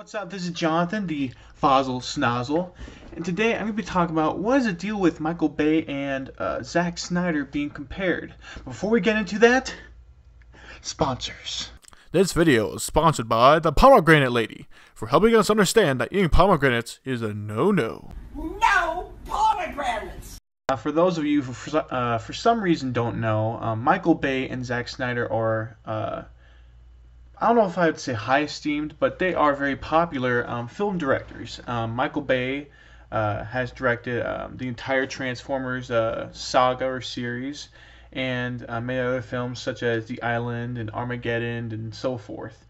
What's up? This is Jonathan, the Fossil Snozzle, and today I'm going to be talking about what is the deal with Michael Bay and Zack Snyder being compared. Before we get into that, sponsors. This video is sponsored by the Pomegranate Lady for helping us understand that eating pomegranates is a no-no. No pomegranates! For those of you who for some reason don't know, Michael Bay and Zack Snyder are I don't know if I would say high esteemed, but they are very popular film directors. Michael Bay has directed the entire Transformers saga or series, and many other films such as The Island and Armageddon and so forth.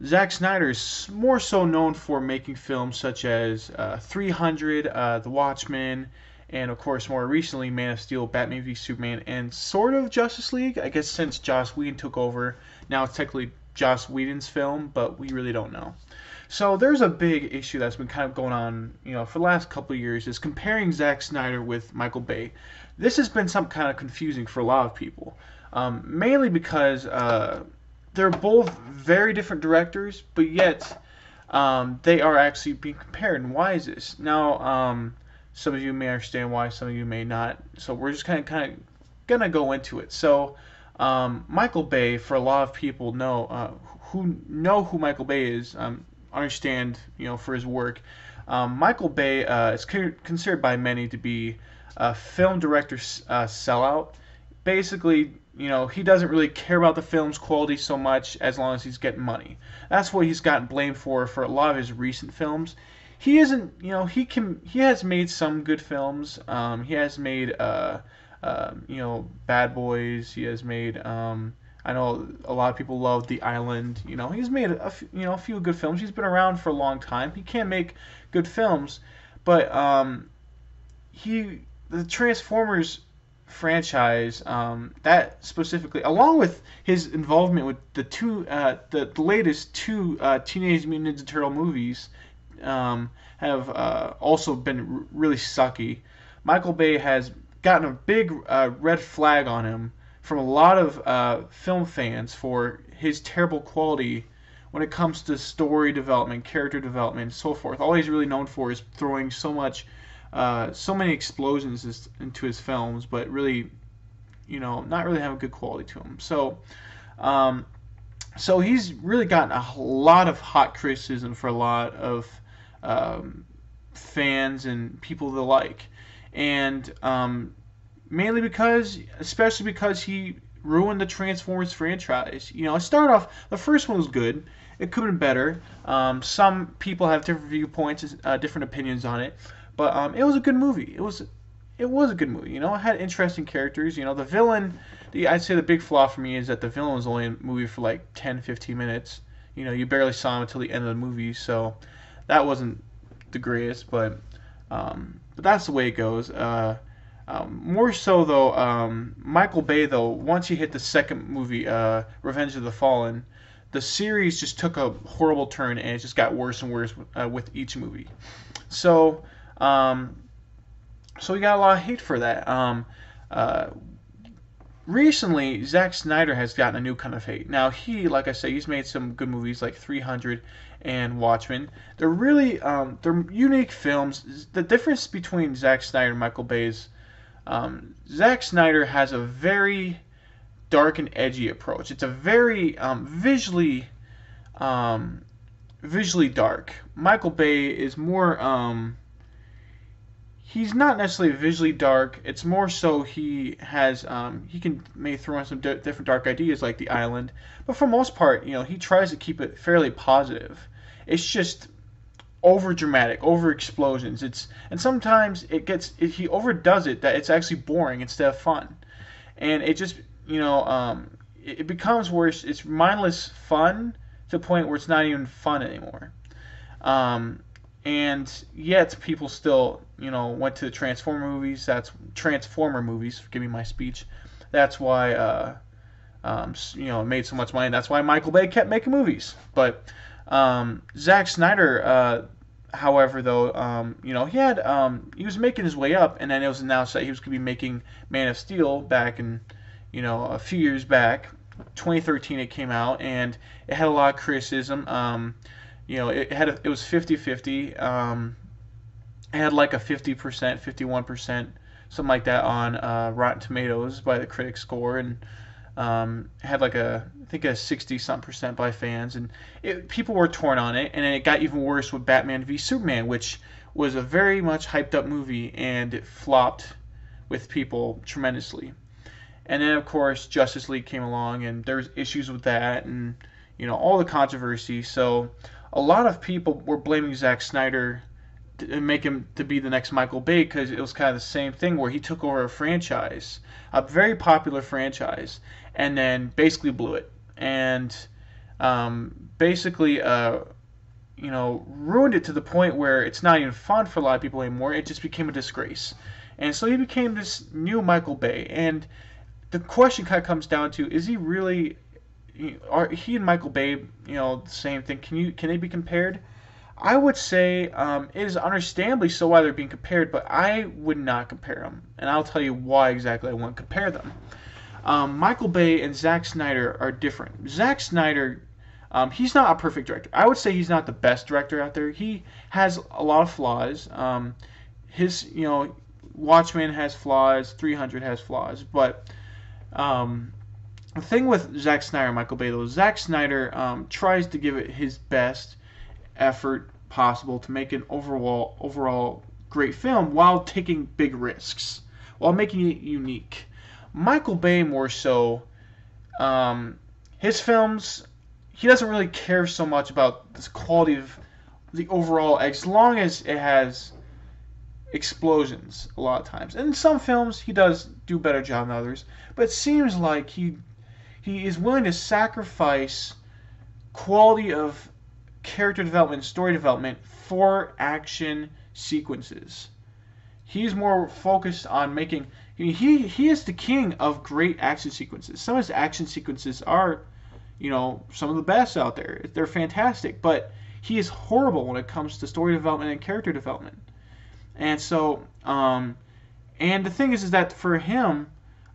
Zack Snyder is more so known for making films such as 300, The Watchmen, and of course more recently Man of Steel, Batman v Superman, and sort of Justice League. I guess since Joss Whedon took over, now it's technically Joss Whedon's film, but we really don't know. So there's a big issue that's been kind of going on, for the last couple of years, is comparing Zack Snyder with Michael Bay. This has been some kind of confusing for a lot of people, mainly because they're both very different directors, but yet they are actually being compared. And why is this? Now, some of you may understand why, some of you may not. So we're just kind of gonna go into it. So Michael Bay, for a lot of people who know who Michael Bay is, understand for his work. Michael Bay is considered by many to be a film director's sellout. Basically, he doesn't really care about the film's quality so much as long as he's getting money. That's what he's gotten blamed for a lot of his recent films. He isn't, he has made some good films. He has made, Bad Boys. He has made, I know a lot of people love The Island. He's made a few good films. He's been around for a long time. He can make good films, but the Transformers franchise, that specifically, along with his involvement with the latest two Teenage Mutant Ninja Turtle movies, have also been really sucky. Michael Bay has gotten a big red flag on him from a lot of film fans for his terrible quality when it comes to story development, character development, and so forth. All he's really known for is throwing so many explosions into his films, but really, not really having good quality to him. So he's really gotten a lot of hot criticism for a lot of fans and people that like, and especially because he ruined the Transformers franchise. It started off, the first one was good. It could have been better. Some people have different viewpoints, different opinions on it, but it was a good movie. It was a good movie. It had interesting characters. The villain, I'd say the big flaw for me is that the villain was only in the movie for like 10-15 minutes. You barely saw him until the end of the movie, so that wasn't the greatest, but that's the way it goes. More so though, Michael Bay though, once he hit the second movie, Revenge of the Fallen, the series just took a horrible turn, and it just got worse and worse with each movie. So we got a lot of hate for that. Recently, Zack Snyder has gotten a new kind of hate. Now, like I say, he's made some good movies like 300 and Watchmen. They're really, they're unique films. The difference between Zack Snyder and Michael Bay is, Zack Snyder has a very dark and edgy approach. It's a very visually dark. Michael Bay is more, he's not necessarily visually dark. It's more so he has may throw in some different dark ideas like The Island, but for the most part, he tries to keep it fairly positive. It's just over dramatic, over explosions. And sometimes he overdoes it that it's actually boring instead of fun, and it just it becomes where it's mindless fun to the point where it's not even fun anymore. And yet people still, went to the Transformer movies. Forgive me my speech. That's why, it made so much money. That's why Michael Bay kept making movies. But Zack Snyder, however, though, he was making his way up, and then it was announced that he was going to be making Man of Steel back in, a few years back. 2013 it came out, and it had a lot of criticism. it was 50-50. It had like a 50%, 51%, something like that on Rotten Tomatoes by the critic score, and had like I think a 60-something% by fans, and people were torn on it, and then it got even worse with Batman v Superman, which was a very much hyped up movie, and it flopped with people tremendously. And then of course Justice League came along, and there's issues with that, and all the controversy. So a lot of people were blaming Zack Snyder and make him to be the next Michael Bay, because it was kind of the same thing where he took over a franchise, a very popular franchise, and then basically blew it, and basically ruined it to the point where it's not even fun for a lot of people anymore. It just became a disgrace, and so he became this new Michael Bay. And the question kind of comes down to: is he really? Are he and Michael Bay, the same thing? Can they be compared? I would say it is understandably so why they're being compared, but I would not compare them, and I'll tell you why exactly I won't compare them. Michael Bay and Zack Snyder are different. Zack Snyder, he's not a perfect director. I would say he's not the best director out there. He has a lot of flaws. His, Watchmen has flaws. 300 has flaws, but the thing with Zack Snyder and Michael Bay, though, Zack Snyder tries to give it his best effort possible to make an overall great film while taking big risks, while making it unique. Michael Bay more so, his films, he doesn't really care so much about the quality of the overall, as long as it has explosions a lot of times. And in some films he does do a better job than others, but it seems like he is willing to sacrifice quality of character development, story development for action sequences. He's more focused on making. He is the king of great action sequences. Some of his action sequences are, some of the best out there. They're fantastic, but he is horrible when it comes to story development and character development. And so, and the thing is that for him,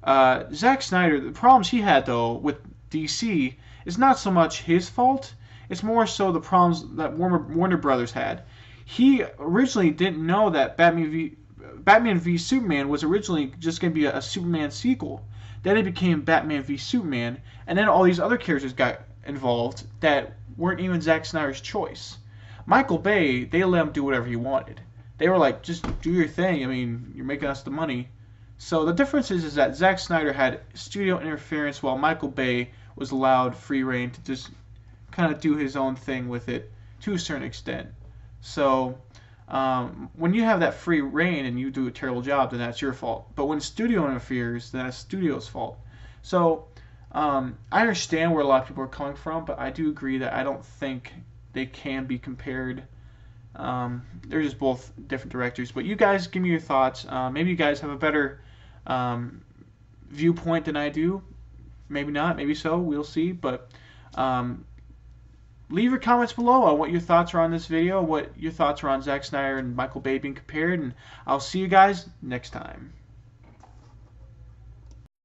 Zack Snyder, the problems he had though with DC is not so much his fault. It's more so the problems that Warner Brothers had. He originally didn't know that Batman v Superman was originally just going to be a Superman sequel. Then it became Batman v Superman, and then all these other characters got involved that weren't even Zack Snyder's choice. Michael Bay, they let him do whatever he wanted. They were like, just do your thing. I mean, you're making us the money. So the difference is that Zack Snyder had studio interference, while Michael Bay was allowed free reign to just kind of do his own thing with it to a certain extent. So when you have that free reign and you do a terrible job, then that's your fault. But when studio interferes, then that's studio's fault. So I understand where a lot of people are coming from, but I do agree that I don't think they can be compared. They're just both different directors. But you guys give me your thoughts. Maybe you guys have a better viewpoint than I do. Maybe not. Maybe so. We'll see. But leave your comments below on what your thoughts are on this video, what your thoughts are on Zack Snyder and Michael Bay being compared, and I'll see you guys next time.